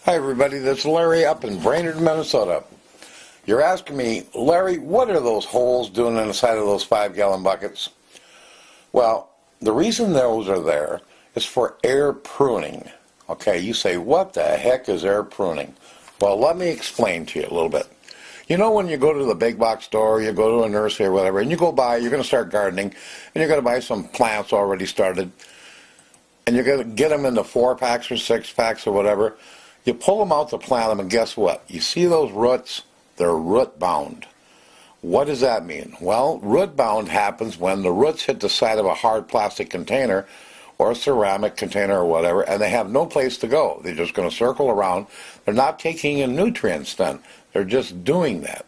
Hi everybody, this is Larry up in Brainerd, Minnesota. You're asking me, Larry, what are those holes doing in the side of those 5-gallon buckets? Well, the reason those are there is for air pruning. Okay, you say, what the heck is air pruning? Well, let me explain to you a little bit. You know when you go to the big box store, you go to a nursery or whatever, and you go by, you're going to start gardening, and you're going to buy some plants already started, and you're going to get them into 4-packs or 6-packs or whatever. You pull them out to plant them, and guess what? You see those roots? They're root bound. What does that mean? Well, root bound happens when the roots hit the side of a hard plastic container or a ceramic container or whatever, and they have no place to go. They're just going to circle around. They're not taking in nutrients then. They're just doing that.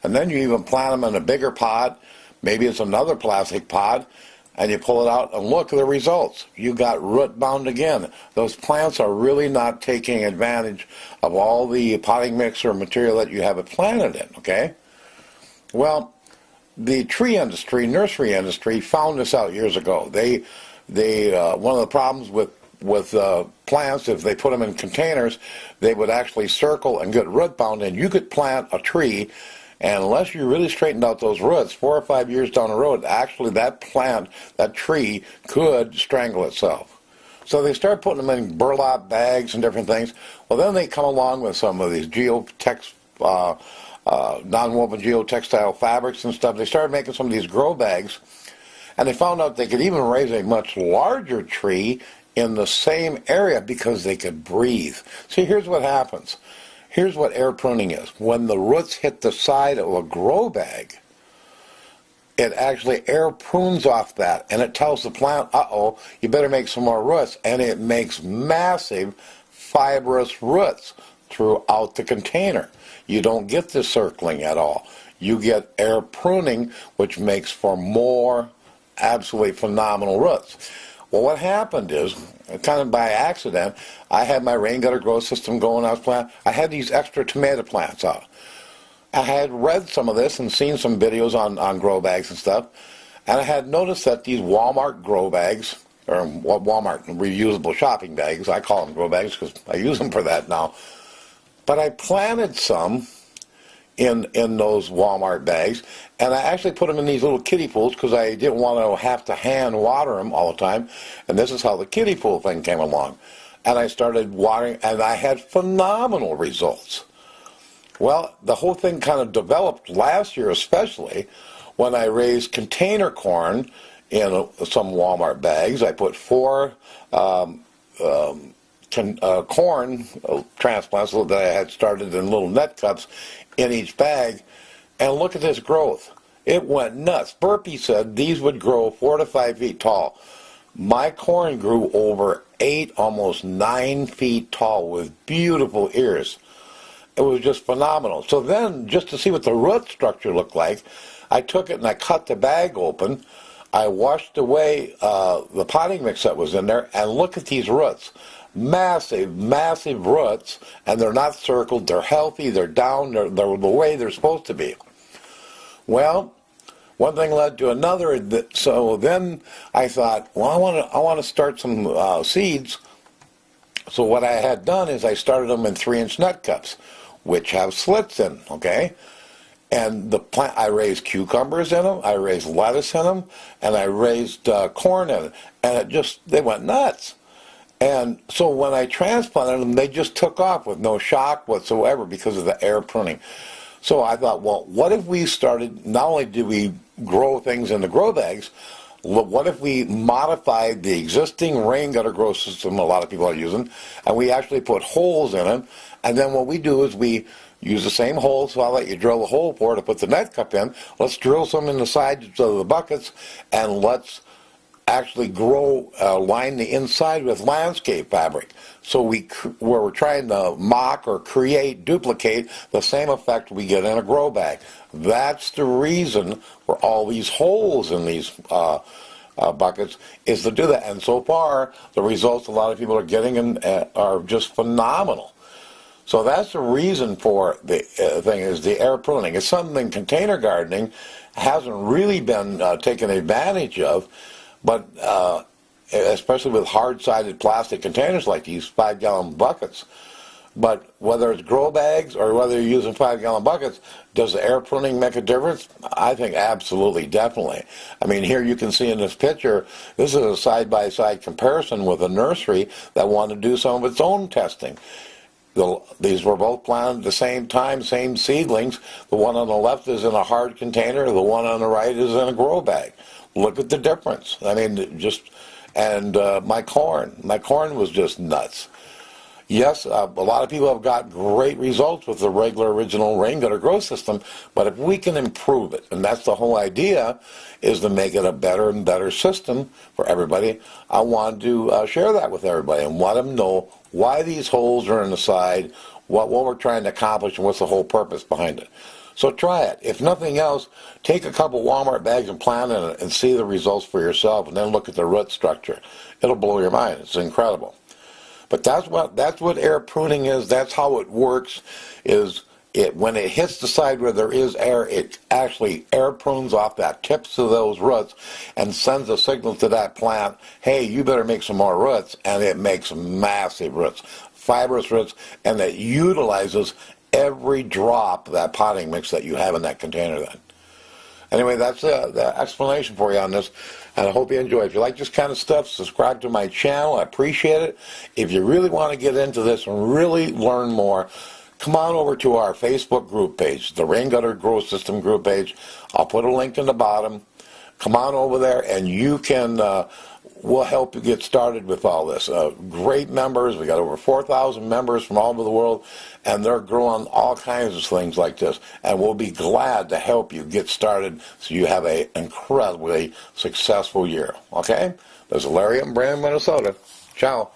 And then you even plant them in a bigger pod. Maybe it's another plastic pod, and you pull it out and look at the results. You got root bound again. Those plants are really not taking advantage of all the potting mix or material that you have it planted in, okay? Well, the tree industry, nursery industry, found this out years ago. They one of the problems with plants, if they put them in containers, they would actually circle and get root bound, and you could plant a tree, and unless you really straightened out those roots, 4 or 5 years down the road, actually that plant, that tree, could strangle itself. So they start putting them in burlap bags and different things. Well, then they come along with some of these non-woven geotextile fabrics and stuff. They started making some of these grow bags, and they found out they could even raise a much larger tree in the same area because they could breathe. See, here's what happens. Here's what air pruning is. When the roots hit the side of a grow bag, it actually air prunes off that, and it tells the plant, uh-oh, you better make some more roots, and it makes massive fibrous roots throughout the container. You don't get the circling at all. You get air pruning, which makes for more absolutely phenomenal roots. Well, what happened is, kind of by accident, I had my rain gutter grow system going. I had these extra tomato plants out. I had read some of this and seen some videos on grow bags and stuff, and I had noticed that these Walmart grow bags, or Walmart reusable shopping bags, I call them grow bags because I use them for that now, but I planted some in those Walmart bags, and I actually put them in these little kiddie pools because I didn't want to have to hand water them all the time, and this is how the kiddie pool thing came along. And I started watering, and I had phenomenal results. Well, the whole thing kind of developed last year, especially when I raised container corn in some Walmart bags. I put 4 corn transplants that I had started in little net cups in each bag, and look at this growth. It went nuts. Burpee said these would grow 4 to 5 feet tall. My corn grew over 8, almost 9 feet tall with beautiful ears. It was just phenomenal. So then, just to see what the root structure looked like, I took it and I cut the bag open. I washed away the potting mix that was in there, and look at these roots. Massive, massive roots, and they're not circled, they're healthy, they're down, they're the way they're supposed to be. Well, one thing led to another, so then I thought, well, I want to start some seeds. So what I had done is I started them in 3-inch net cups, which have slits in, okay? And the plant, I raised cucumbers in them, I raised lettuce in them, and I raised corn in it, and they went nuts. And so when I transplanted them, they just took off with no shock whatsoever because of the air pruning. So I thought, well, what if we started, not only did we grow things in the grow bags, what if we modified the existing rain gutter grow system a lot of people are using, and we actually put holes in it, and then what we do is we use the same holes, so I'll let you drill a hole for it to put the net cup in. Let's drill some in the sides of the buckets, and let's actually line the inside with landscape fabric. So we're trying to mock or duplicate the same effect we get in a grow bag. That's the reason for all these holes in these buckets, is to do that. And so far, the results a lot of people are getting are just phenomenal. So that's the reason for the thing, is the air pruning. It's something in container gardening hasn't really been taken advantage of. But especially with hard-sided plastic containers like these 5-gallon buckets, But whether it's grow bags or whether you're using 5-gallon buckets, does the air pruning make a difference? I think absolutely, definitely. I mean, here you can see in this picture, this is a side-by-side comparison with a nursery that wanted to do some of its own testing. These were both planted at the same time, same seedlings. The one on the left is in a hard container. The one on the right is in a grow bag. Look at the difference. I mean, my corn was just nuts. Yes, a lot of people have got great results with the regular original rain gutter grow system, but if we can improve it, and that's the whole idea, is to make it a better and better system for everybody, I want to share that with everybody and let them know why these holes are in the side, what we're trying to accomplish, and what's the whole purpose behind it. So try it. If nothing else, take a couple Walmart bags and plant in it and see the results for yourself, and then look at the root structure. It'll blow your mind. It's incredible. But that's what air pruning is. That's how it works. When it hits the side where there is air, it actually air prunes off that tips of those roots and sends a signal to that plant, hey, you better make some more roots, and it makes massive roots, fibrous roots, and it utilizes every drop of that potting mix that you have in that container then. Anyway, that's the explanation for you on this, and I hope you enjoy it. If you like this kind of stuff, subscribe to my channel. I appreciate it. If you really want to get into this and really learn more, come on over to our Facebook group page, the Rain Gutter Grow System group page. I'll put a link in the bottom. Come on over there, and you can, we'll help you get started with all this. Great members. We got over 4,000 members from all over the world, and they're growing all kinds of things like this. And we'll be glad to help you get started so you have an incredibly successful year. Okay? This is Larry in Brandon, Minnesota. Ciao.